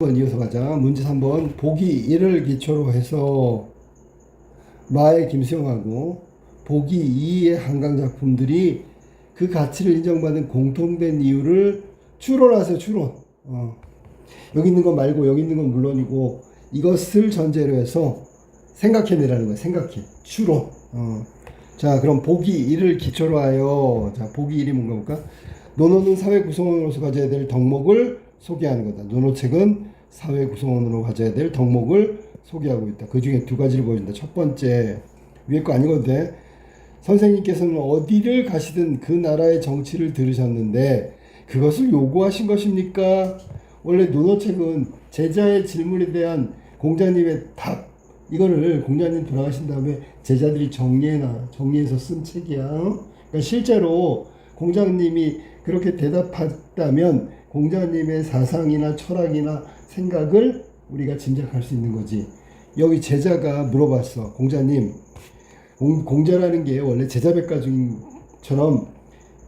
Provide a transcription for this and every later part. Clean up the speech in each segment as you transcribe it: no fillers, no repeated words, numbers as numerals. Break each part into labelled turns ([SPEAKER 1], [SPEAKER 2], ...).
[SPEAKER 1] 한번 이어서 가자. 문제 3번. 보기 1을 기초로 해서 마의 김수영하고 보기 2의 한강 작품들이 그 가치를 인정받은 공통된 이유를 추론하세요. 추론. 여기 있는 건 말고 여기 있는 건 물론이고 이것을 전제로 해서 생각해내라는 거야. 생각해. 추론. 자, 그럼 보기 1을 기초로 하여, 자, 보기 1이 뭔가 볼까? 논어는 사회 구성원으로서 가져야 될 덕목을 소개하는 거다. 논어책은 사회 구성원으로 가져야 될 덕목을 소개하고 있다. 그 중에 두 가지를 보여준다. 첫 번째, 위에 거 아니거든. 데 선생님께서는 어디를 가시든 그 나라의 정치를 들으셨는데 그것을 요구하신 것입니까? 원래 논어책은 제자의 질문에 대한 공자님의 답, 이거를 공자님 돌아가신 다음에 제자들이 정리해서 쓴 책이야. 그러니까 실제로 공자님이 그렇게 대답했다면 공자님의 사상이나 철학이나 생각을 우리가 짐작할 수 있는 거지. 여기 제자가 물어봤어. 공자님, 공자라는 게 원래 제자백가중처럼,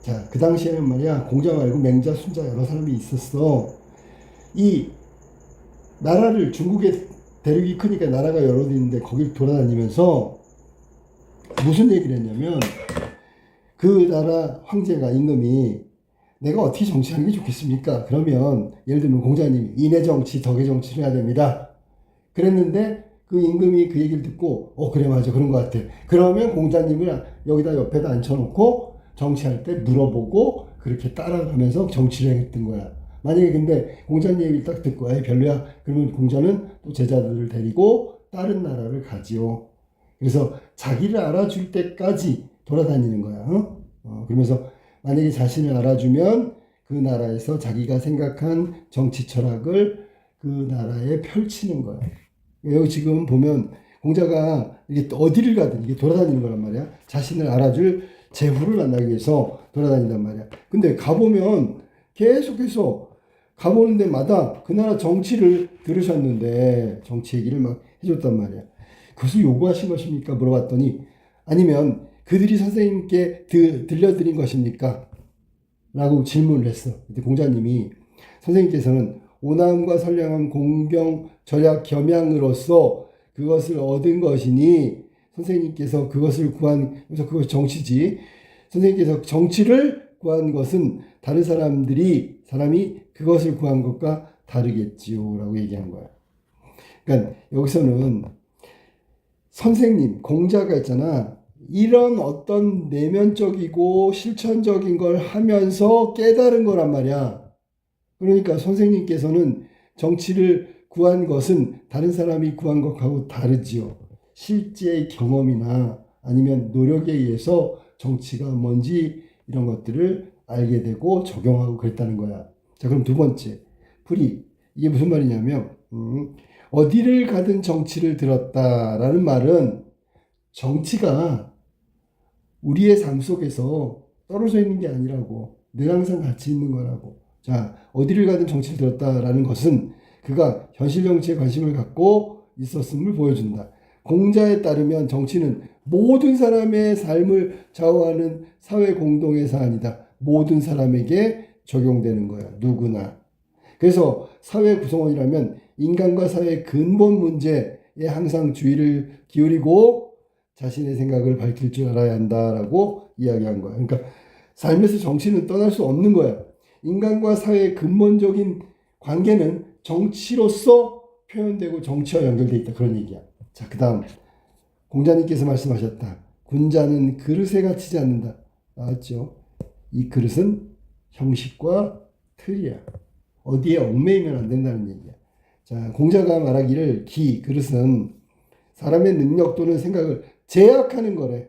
[SPEAKER 1] 자, 그 당시에는 말이야, 공자 말고 맹자, 순자 여러 사람이 있었어. 이 나라를 중국에 대륙이 크니까 나라가 여러 개 있는데 거길 돌아다니면서 무슨 얘기를 했냐면 그 나라 황제가 임금이 내가 어떻게 정치하는 게 좋겠습니까? 그러면 예를 들면 공자님이 인의 정치, 덕의 정치를 해야 됩니다. 그랬는데 그 임금이 그 얘기를 듣고 그래 맞아 그런 것 같아. 그러면 공자님을 여기다 옆에다 앉혀놓고 정치할 때 물어보고 그렇게 따라가면서 정치를 했던 거야. 만약에 근데 공자님 얘기를 딱 듣고 별로야. 그러면 공자는 또 제자들을 데리고 다른 나라를 가지요. 그래서 자기를 알아줄 때까지 돌아다니는 거야. 그러면서 만약에 자신을 알아주면 그 나라에서 자기가 생각한 정치 철학을 그 나라에 펼치는 거야. 여기 지금 보면 공자가 이게 어디를 가든 이게 돌아다니는 거란 말이야. 자신을 알아줄 제후를 만나기 위해서 돌아다닌단 말이야. 근데 가보면 계속해서 가보는 데마다 그 나라 정치를 들으셨는데 정치 얘기를 막 해줬단 말이야. 그것을 요구하신 것입니까? 물어봤더니 아니면 그들이 선생님께 들려드린 것입니까? 라고 질문을 했어. 그때 공자님이 선생님께서는 오남과 선량함, 공경, 절약, 겸양으로써 그것을 얻은 것이니 선생님께서 그것을 구한, 그래서 그것이 정치지. 선생님께서 정치를 구한 것은 다른 사람이 그것을 구한 것과 다르겠지요. 라고 얘기한 거야. 그러니까 여기서는 선생님, 공자가 있잖아. 이런 어떤 내면적이고 실천적인 걸 하면서 깨달은 거란 말이야. 그러니까 선생님께서는 정치를 구한 것은 다른 사람이 구한 것하고 다르지요. 실제 경험이나 아니면 노력에 의해서 정치가 뭔지 이런 것들을 알게 되고 적용하고 그랬다는 거야. 자, 그럼 두 번째. 풀이. 이게 무슨 말이냐면, 어디를 가든 정치를 들었다라는 말은 정치가 우리의 삶 속에서 떨어져 있는 게 아니라고, 늘 항상 같이 있는 거라고. 자, 어디를 가든 정치를 들었다라는 것은 그가 현실 정치에 관심을 갖고 있었음을 보여준다. 공자에 따르면 정치는 모든 사람의 삶을 좌우하는 사회 공동의 사안이다. 모든 사람에게 적용되는 거야. 누구나. 그래서 사회 구성원이라면 인간과 사회의 근본 문제에 항상 주의를 기울이고 자신의 생각을 밝힐 줄 알아야 한다라고 이야기한 거야. 그러니까 삶에서 정치는 떠날 수 없는 거야. 인간과 사회의 근본적인 관계는 정치로서 표현되고 정치와 연결되어 있다. 그런 얘기야. 자, 그 다음 공자님께서 말씀하셨다. 군자는 그릇에 갇히지 않는다. 나왔죠? 이 그릇은 형식과 틀이야. 어디에 얽매이면 안 된다는 얘기야. 자, 공자가 말하기를 그릇은 사람의 능력 또는 생각을 제약하는 거래.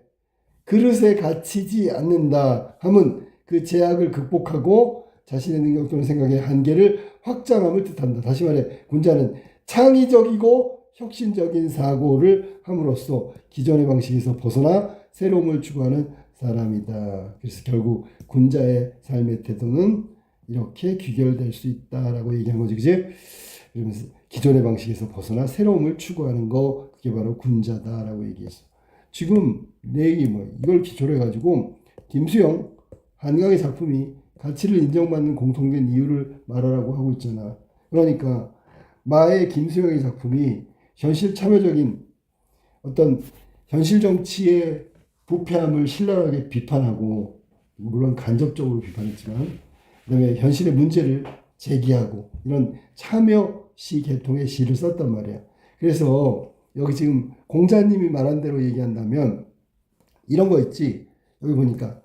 [SPEAKER 1] 그릇에 갇히지 않는다 하면 그 제약을 극복하고 자신의 능력 또는 생각의 한계를 확장함을 뜻한다. 다시 말해 군자는 창의적이고 혁신적인 사고를 함으로써 기존의 방식에서 벗어나 새로움을 추구하는 사람이다. 그래서 결국 군자의 삶의 태도는 이렇게 귀결될 수 있다라고 얘기한 거지, 그지? 그러면서 기존의 방식에서 벗어나 새로움을 추구하는 거, 그게 바로 군자다라고 얘기했어. 지금 내 얘기 이걸 기초로 해가지고 김수영 한강의 작품이 가치를 인정받는 공통된 이유를 말하라고 하고 있잖아. 그러니까 마의 김수영의 작품이 현실 참여적인 어떤 현실 정치의 부패함을 신랄하게 비판하고, 물론 간접적으로 비판했지만, 그다음에 현실의 문제를 제기하고 이런 참여시 계통의 시를 썼단 말이야. 그래서 여기 지금 공자님이 말한 대로 얘기한다면 이런 거 있지. 여기 보니까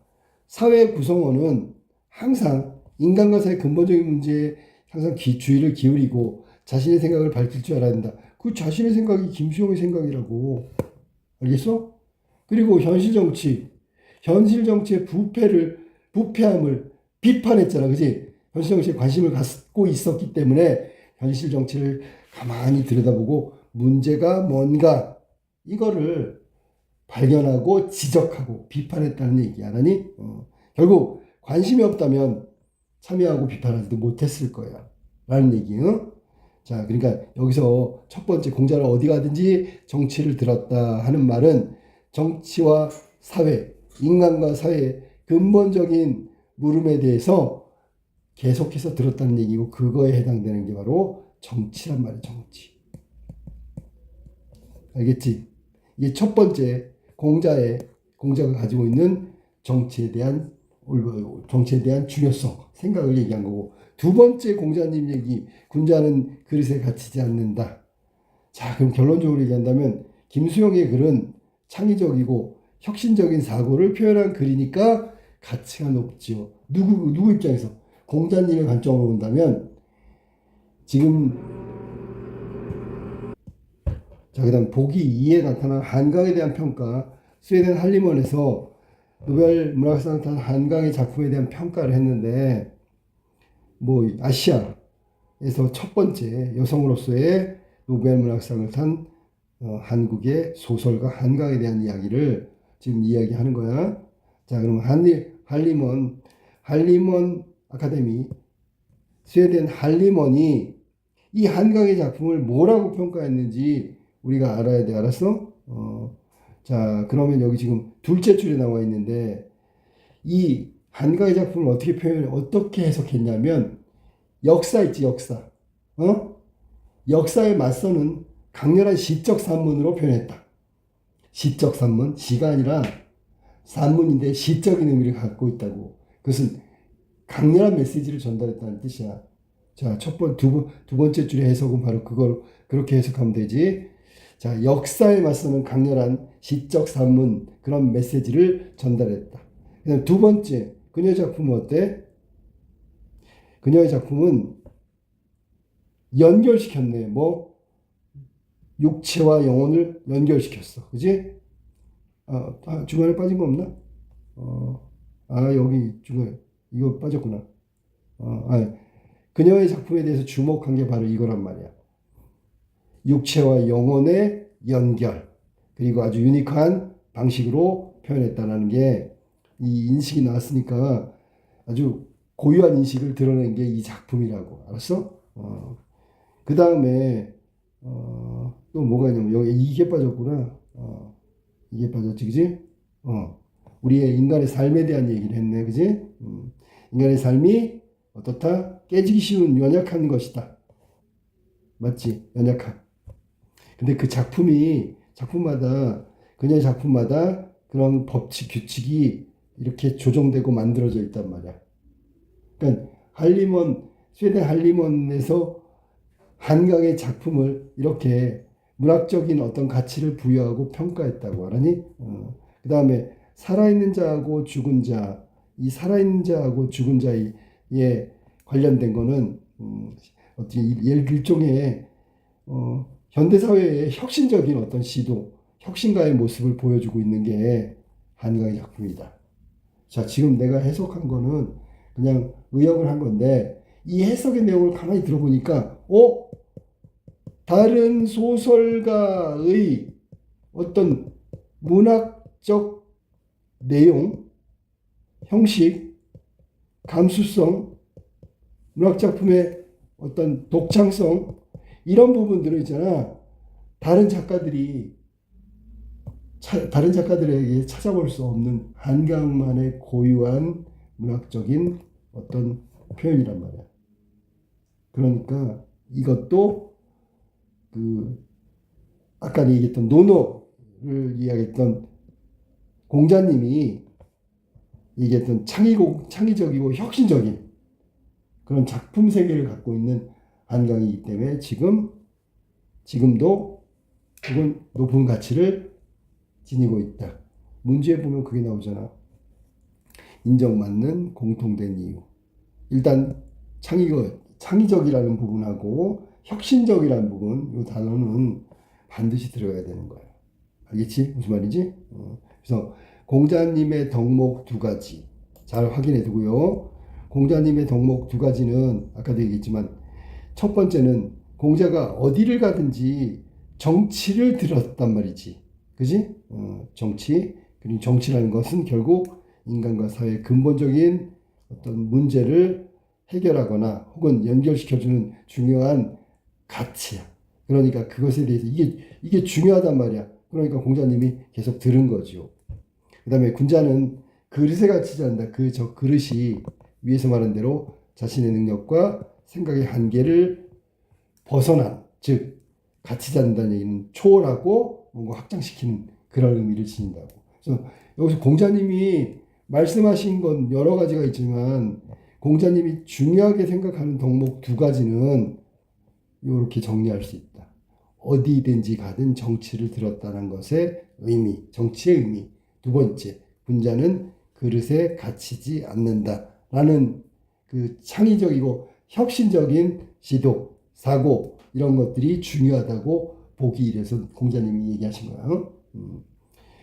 [SPEAKER 1] 사회 구성원은 항상 인간과 사회의 근본적인 문제에 항상 주의를 기울이고 자신의 생각을 밝힐 줄 알아야 된다. 그 자신의 생각이 김수영의 생각이라고. 알겠어? 그리고 현실 정치의 부패함을 비판했잖아. 그지? 현실 정치에 관심을 갖고 있었기 때문에 현실 정치를 가만히 들여다보고 문제가 뭔가 이거를 발견하고 지적하고 비판했다는 얘기 안 하니? 결국 관심이 없다면 참여하고 비판하지도 못했을 거야. 라는 얘기. 자, 그러니까 여기서 첫 번째 공자를 어디 가든지 정치를 들었다 하는 말은 정치와 사회, 인간과 사회의 근본적인 물음에 대해서 계속해서 들었다는 얘기고, 그거에 해당되는 게 바로 정치란 말이야, 정치. 알겠지? 이게 첫 번째 공자가 가지고 있는 정치에 대한 중요성, 생각을 얘기한 거고, 두 번째 공자님 얘기, 군자는 그릇에 갇히지 않는다. 자, 그럼 결론적으로 얘기한다면 김수영의 글은 창의적이고 혁신적인 사고를 표현한 글이니까 가치가 높지요. 누구 입장에서? 공자님의 관점으로 본다면 지금, 자, 그다음 보기 2에 나타난 한강에 대한 평가, 스웨덴 할리먼에서 노벨 문학상 탄 한강의 작품에 대한 평가를 했는데, 뭐 아시아에서 첫 번째 여성으로서의 노벨 문학상을 탄 한국의 소설가 한강에 대한 이야기를 지금 이야기하는 거야. 자, 그럼 할리먼 아카데미, 스웨덴 할리먼이 이 한강의 작품을 뭐라고 평가했는지 우리가 알아야 돼. 알았어? 자, 그러면 여기 지금 둘째 줄에 나와 있는데, 이 한강의 작품을 어떻게 해석했냐면, 역사 있지, 역사. 역사에 맞서는 강렬한 시적 산문으로 표현했다. 시적 산문, 시가 아니라 산문인데 시적인 의미를 갖고 있다고. 그것은 강렬한 메시지를 전달했다는 뜻이야. 자, 두 번째 줄의 해석은 바로 그걸 그렇게 해석하면 되지. 자, 역사에 맞서는 강렬한 시적 산문, 그런 메시지를 전달했다. 그다음 두 번째, 그녀의 작품은 어때? 그녀의 작품은 연결시켰네. 뭐 육체와 영혼을 연결시켰어. 그지? 중간에 빠진 거 없나? 여기 중간에 이거 빠졌구나. 그녀의 작품에 대해서 주목한 게 바로 이거란 말이야. 육체와 영혼의 연결, 그리고 아주 유니크한 방식으로 표현했다는 게, 이 인식이 나왔으니까 아주 고유한 인식을 드러낸 게 이 작품이라고. 알았어? 그 다음에 또 뭐가 있냐면 여기 이게 빠졌구나. 이게 빠졌지, 그지? 우리의 인간의 삶에 대한 얘기를 했네, 그지? 인간의 삶이 어떻다? 깨지기 쉬운 연약한 것이다. 맞지? 연약함. 근데 그 그녀의 작품마다 그런 법칙, 규칙이 이렇게 조정되고 만들어져 있단 말이야. 그러니까 스웨덴 할리먼에서 한강의 작품을 이렇게 문학적인 어떤 가치를 부여하고 평가했다고 하니? 그 다음에 살아있는 자하고 죽은 자, 이 살아있는 자하고 죽은 자에 관련된 거는 어떻게 일종의 현대사회의 혁신적인 어떤 시도, 혁신가의 모습을 보여주고 있는 게 한강의 작품이다. 자, 지금 내가 해석한 거는 그냥 의역을 한 건데, 이 해석의 내용을 가만히 들어보니까 다른 소설가의 어떤 문학적 내용, 형식, 감수성, 문학작품의 어떤 독창성, 이런 부분들을 있잖아. 다른 작가들에게 찾아볼 수 없는 한강만의 고유한 문학적인 어떤 표현이란 말이야. 그러니까 이것도 그 아까 얘기했던 노노를 이야기했던 공자님이 얘기했던 창의적이고 혁신적인 그런 작품 세계를 갖고 있는 한강이기 때문에 지금도 그건 높은 가치를 지니고 있다. 문제에 보면 그게 나오잖아. 인정받는 공통된 이유. 일단 창의적이라는 부분하고 혁신적이라는 부분, 이 단어는 반드시 들어가야 되는 거야. 알겠지? 무슨 말이지? 그래서 공자님의 덕목 두 가지 잘 확인해 두고요. 공자님의 덕목 두 가지는 아까도 얘기했지만 첫 번째는 공자가 어디를 가든지 정치를 들었단 말이지. 그지? 정치. 그리고 정치라는 것은 결국 인간과 사회의 근본적인 어떤 문제를 해결하거나 혹은 연결시켜주는 중요한 가치야. 그러니까 그것에 대해서 이게 중요하단 말이야. 그러니까 공자님이 계속 들은 거죠. 그 다음에 군자는 그릇에 가치지 않는다. 저 그릇이 위에서 말한 대로 자신의 능력과 생각의 한계를 벗어난, 즉 가치지 않는다는 얘기는 초월하고 뭔가 확장시키는 그런 의미를 지닌다고. 그래서 여기서 공자님이 말씀하신 건 여러 가지가 있지만 공자님이 중요하게 생각하는 덕목 두 가지는 이렇게 정리할 수 있다. 어디든지 가든 정치를 들었다는 것의 의미, 정치의 의미. 두 번째, 군자는 그릇에 갇히지 않는다라는 그 창의적이고 혁신적인 시도, 사고 이런 것들이 중요하다고 보기 이래서 공자님이 얘기하신 거예요.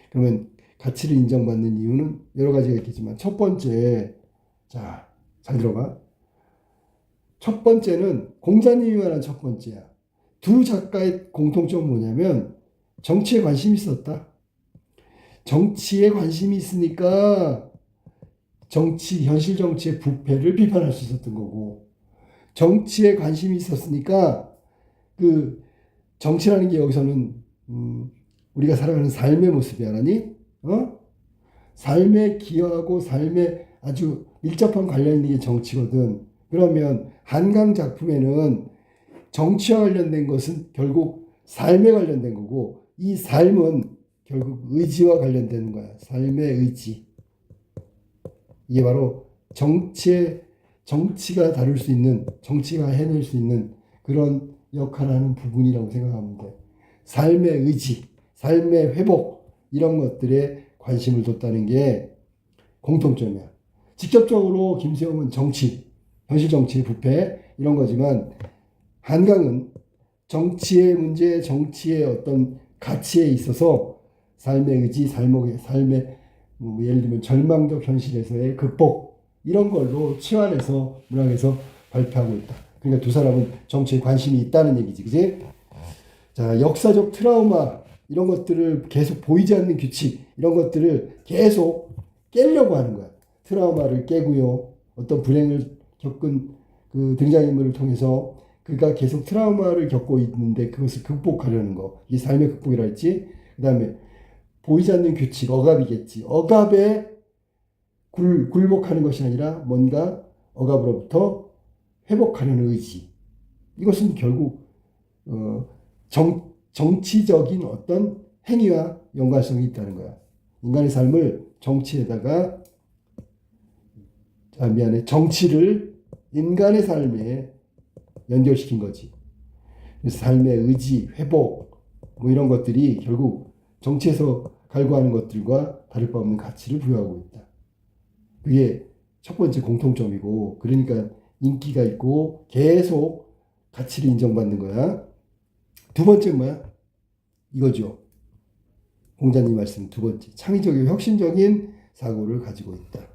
[SPEAKER 1] 그러면 가치를 인정받는 이유는 여러 가지가 있겠지만 첫 번째, 자, 잘 들어봐. 첫 번째는 공자님이 말한 첫 번째야. 두 작가의 공통점은 뭐냐면 정치에 관심이 있었다. 정치에 관심이 있으니까 현실 정치의 부패를 비판할 수 있었던 거고, 정치에 관심이 있었으니까 그 정치라는 게 여기서는 우리가 살아가는 삶의 모습이 하나니, 삶에 기여하고 삶에 아주 밀접한 관련 있는 게 정치거든. 그러면 한강 작품에는 정치와 관련된 것은 결국 삶에 관련된 거고, 이 삶은 결국 의지와 관련되는 거야. 삶의 의지. 이게 바로 정치가 다룰 수 있는, 정치가 해낼 수 있는 그런 역할을 하는 부분이라고 생각하면 돼. 삶의 의지, 삶의 회복, 이런 것들에 관심을 뒀다는 게 공통점이야. 직접적으로 김수영은 정치, 현실 정치의 부패, 이런 거지만, 한강은 정치의 문제, 정치의 어떤 가치에 있어서 삶의 의지, 삶의 예를 들면 절망적 현실에서의 극복, 이런 걸로 치환해서 문학에서 발표하고 있다. 그러니까 두 사람은 정치에 관심이 있다는 얘기지, 그지? 자, 역사적 트라우마, 이런 것들을 계속 보이지 않는 규칙, 이런 것들을 계속 깨려고 하는 거야. 트라우마를 깨고요. 어떤 불행을 겪은 그 등장인물을 통해서 그가 계속 트라우마를 겪고 있는데 그것을 극복하려는 거. 이게 삶의 극복이라 했지. 그 다음에 보이지 않는 규칙, 억압이겠지. 억압에 굴복하는 것이 아니라 뭔가 억압으로부터 회복하려는 의지. 이것은 결국 정치적인 어떤 행위와 연관성이 있다는 거야. 인간의 삶을 정치에다가 정치를 인간의 삶에 연결시킨 거지. 그래서 삶의 의지, 회복, 뭐 이런 것들이 결국 정치에서 갈구하는 것들과 다를 바 없는 가치를 부여하고 있다. 그게 첫 번째 공통점이고, 그러니까 인기가 있고 계속 가치를 인정받는 거야. 두 번째 뭐야? 이거죠. 공자님 말씀 두 번째. 창의적이고 혁신적인 사고를 가지고 있다.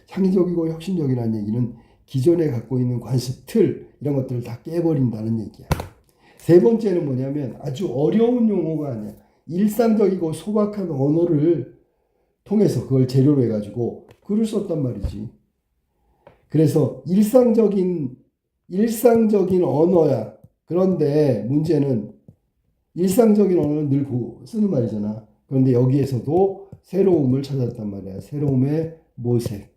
[SPEAKER 1] 창의적이고 혁신적이라는 얘기는 기존에 갖고 있는 관습, 틀, 이런 것들을 다 깨버린다는 얘기야. 세 번째는 뭐냐면 아주 어려운 용어가 아니야. 일상적이고 소박한 언어를 통해서 그걸 재료로 해가지고 글을 썼단 말이지. 그래서 일상적인 언어야. 그런데 문제는 일상적인 언어는 늘 쓰는 말이잖아. 그런데 여기에서도 새로움을 찾았단 말이야. 새로움의 모색.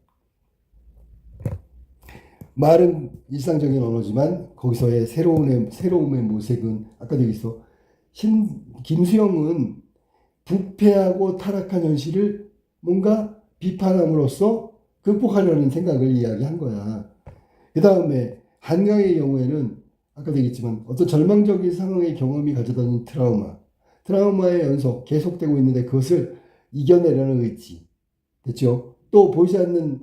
[SPEAKER 1] 말은 일상적인 언어지만 거기서의 새로움의 모색은 아까도 얘기했어. 김수영은 부패하고 타락한 현실을 뭔가 비판함으로써 극복하려는 생각을 이야기한 거야. 그 다음에 한강의 경우에는 아까도 얘기했지만 어떤 절망적인 상황의 경험이 가져다 준 트라우마의 연속 계속되고 있는데 그것을 이겨내려는 의지. 됐죠? 또 보이지 않는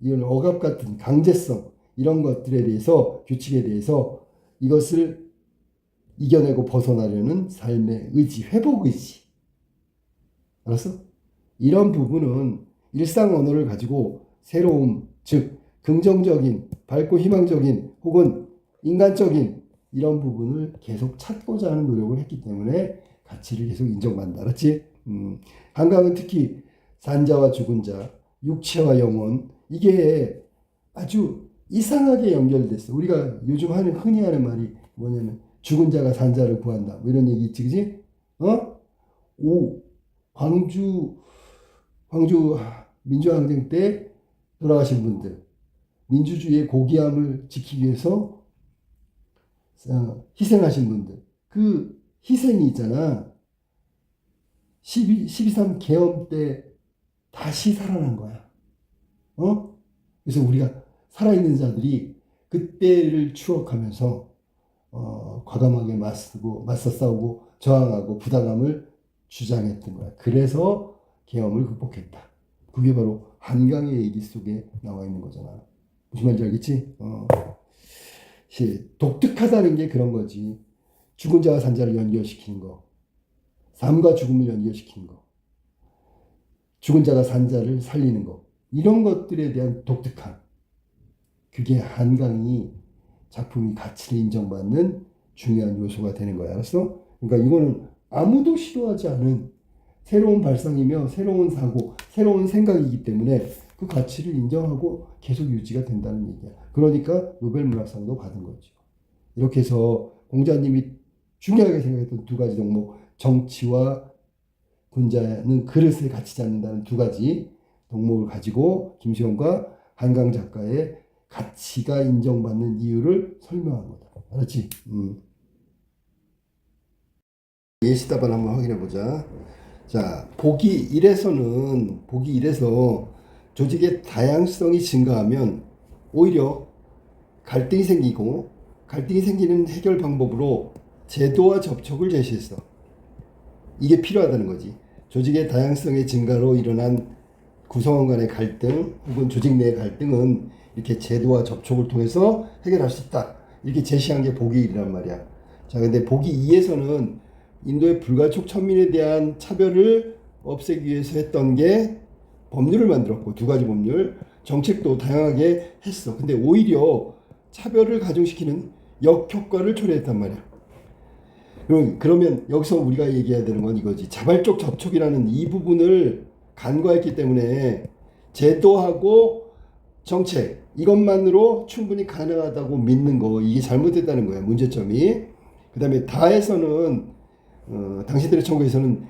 [SPEAKER 1] 이런 억압 같은 강제성, 이런 것들에 대해서, 규칙에 대해서 이것을 이겨내고 벗어나려는 삶의 의지, 회복 의지. 알았어? 이런 부분은 일상 언어를 가지고 새로움, 즉 긍정적인, 밝고 희망적인 혹은 인간적인 이런 부분을 계속 찾고자 하는 노력을 했기 때문에 가치를 계속 인정받는다. 알았지? 한강은 특히 산자와 죽은 자, 육체와 영혼, 이게 아주 이상하게 연결됐어. 우리가 요즘 흔히 하는 말이 뭐냐면 죽은 자가 산자를 구한다. 뭐 이런 얘기 있지, 그지? 광주 민주항쟁 때 돌아가신 분들, 민주주의의 고귀함을 지키기 위해서 희생하신 분들, 그 희생이 있잖아. 12.3 계엄 때 다시 살아난 거야. 그래서 우리가 살아있는 자들이 그때를 추억하면서 과감하게 맞서 싸우고 저항하고 부당함을 주장했던 거야. 그래서 계엄을 극복했다. 그게 바로 한강의 얘기 속에 나와 있는 거잖아. 무슨 말인지 알겠지? 독특하다는 게 그런 거지. 죽은 자와 산 자를 연결시키는 거. 삶과 죽음을 연결시키는 거. 죽은 자가 산 자를 살리는 거. 이런 것들에 대한 독특함. 그게 한강이 작품이 가치를 인정받는 중요한 요소가 되는 거야. 알았어? 그러니까 이거는 아무도 싫어하지 않은 새로운 발상이며 새로운 사고, 새로운 생각이기 때문에 그 가치를 인정하고 계속 유지가 된다는 얘기야. 그러니까 노벨문학상도 받은 거죠. 이렇게 해서 공자님이 중요하게 생각했던 두 가지 덕목, 정치와 군자는 그릇을 같이 잡는다는 두 가지 덕목을 가지고 김수영과 한강 작가의 가치가 인정받는 이유를 설명한 거다. 알았지? 예시답안 한번 확인해 보자. 자, 보기 1에서 조직의 다양성이 증가하면 오히려 갈등이 생기고, 갈등이 생기는 해결 방법으로 제도와 접촉을 제시했어. 이게 필요하다는 거지. 조직의 다양성의 증가로 일어난 구성원 간의 갈등 혹은 조직 내의 갈등은 이렇게 제도와 접촉을 통해서 해결할 수 있다. 이렇게 제시한 게 보기 1이란 말이야. 자, 근데 보기 2에서는 인도의 불가촉 천민에 대한 차별을 없애기 위해서 했던 게 법률을 만들었고, 두 가지 법률, 정책도 다양하게 했어. 근데 오히려 차별을 가중시키는 역효과를 초래했단 말이야. 그러면 여기서 우리가 얘기해야 되는 건 이거지. 자발적 접촉이라는 이 부분을 간과했기 때문에 제도하고 정책, 이것만으로 충분히 가능하다고 믿는 거, 이게 잘못됐다는 거야. 문제점이. 그 다음에 다에서는 당신들의 천국에서는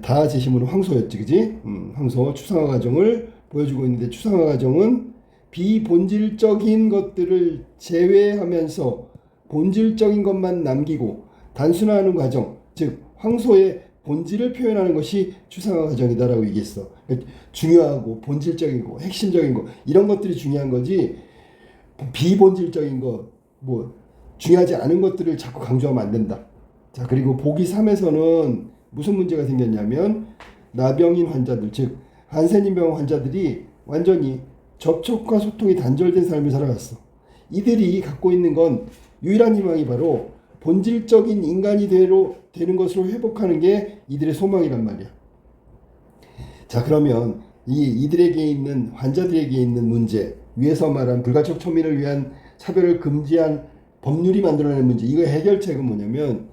[SPEAKER 1] 다 제시문은 황소였지, 그지? 황소 추상화 과정을 보여주고 있는데, 추상화 과정은 비본질적인 것들을 제외하면서 본질적인 것만 남기고 단순화하는 과정, 즉 황소의 본질을 표현하는 것이 추상화 과정이다라고 얘기했어. 중요하고 본질적인 거, 핵심적인 거, 이런 것들이 중요한 거지, 비본질적인 거, 중요하지 않은 것들을 자꾸 강조하면 안 된다. 자, 그리고 보기 3에서는 무슨 문제가 생겼냐면, 나병인 환자들, 즉 한센인병 환자들이 완전히 접촉과 소통이 단절된 삶을 살아갔어. 이들이 갖고 있는 건 유일한 희망이 바로 본질적인 인간이 되는 것으로 회복하는 게 이들의 소망이란 말이야. 자, 그러면 이들에게 있는, 환자들에게 있는 문제, 위에서 말한 불가촉 천민을 위한 차별을 금지한 법률이 만들어낸 문제, 이거의 해결책은 뭐냐면,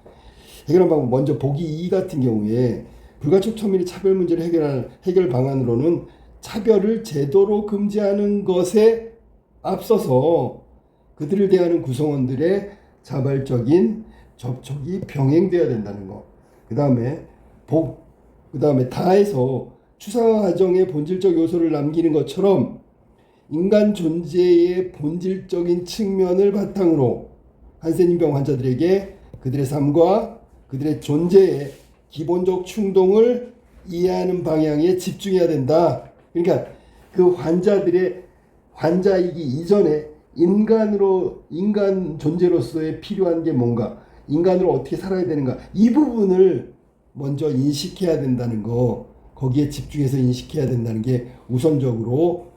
[SPEAKER 1] 해결한 방법, 먼저 보기 2 같은 경우에 불가촉 천민의 차별 문제를 해결하는 해결 방안으로는 차별을 제도로 금지하는 것에 앞서서 그들을 대하는 구성원들의 자발적인 접촉이 병행돼야 된다는 거. 그 다음에 다에서 추상화 과정의 본질적 요소를 남기는 것처럼 인간 존재의 본질적인 측면을 바탕으로 한센인병 환자들에게 그들의 삶과 그들의 존재의 기본적 충동을 이해하는 방향에 집중해야 된다. 그러니까 그 환자들의 환자이기 이전에 인간 존재로서의 필요한 게 뭔가, 인간으로 어떻게 살아야 되는가, 이 부분을 먼저 인식해야 된다는 거, 거기에 집중해서 인식해야 된다는 게 우선적으로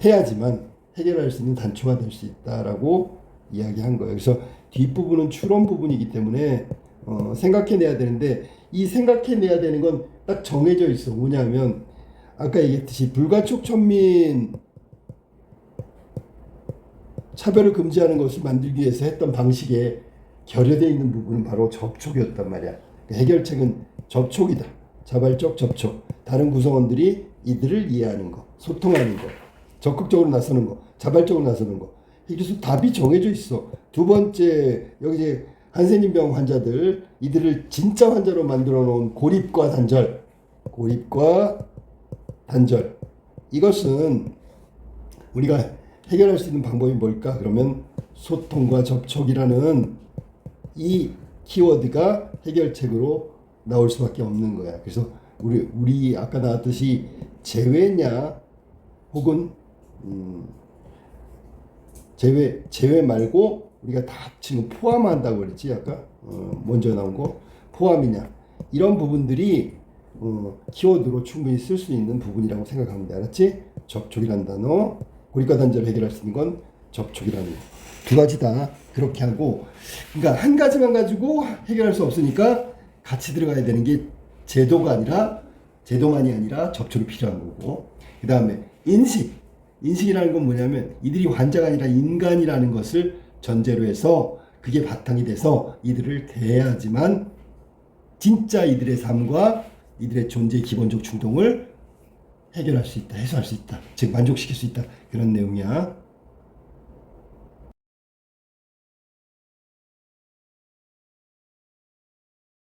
[SPEAKER 1] 해야지만 해결할 수 있는 단초가 될 수 있다라고 이야기한 거예요. 그래서 뒷부분은 추론 부분이기 때문에 생각해내야 되는데, 이 생각해내야 되는 건 딱 정해져 있어. 뭐냐면 아까 얘기했듯이 불가촉 천민 차별을 금지하는 것을 만들기 위해서 했던 방식에 결여되어 있는 부분은 바로 접촉이었단 말이야. 해결책은 접촉이다. 자발적 접촉. 다른 구성원들이 이들을 이해하는 거, 소통하는 거, 적극적으로 나서는 거, 자발적으로 나서는 거. 그래서 답이 정해져 있어. 두 번째, 여기 이제 한센인병 환자들, 이들을 진짜 환자로 만들어 놓은 고립과 단절. 고립과 단절. 이것은 우리가 해결할 수 있는 방법이 뭘까? 그러면 소통과 접촉이라는 이 키워드가 해결책으로 나올 수밖에 없는 거야. 그래서 우리 아까 나왔듯이 제외냐 혹은 제외 말고 우리가 다 지금 포함한다고 그랬지 아까 먼저 나온 거 포함이냐, 이런 부분들이 키워드로 충분히 쓸 수 있는 부분이라고 생각합니다. 알았지? 접촉이라는 단어, 고립과 단절을 해결할 수 있는 건 접촉이라는 거. 두 가지 다 그렇게 하고, 그러니까 한 가지만 가지고 해결할 수 없으니까 같이 들어가야 되는 게 제도만이 아니라 접촉이 필요한 거고, 그 다음에 인식이라는 건 뭐냐면 이들이 환자가 아니라 인간이라는 것을 전제로 해서 그게 바탕이 돼서 이들을 대해야지만 진짜 이들의 삶과 이들의 존재의 기본적 충동을 해결할 수 있다, 해소할 수 있다, 즉 만족시킬 수 있다, 그런 내용이야.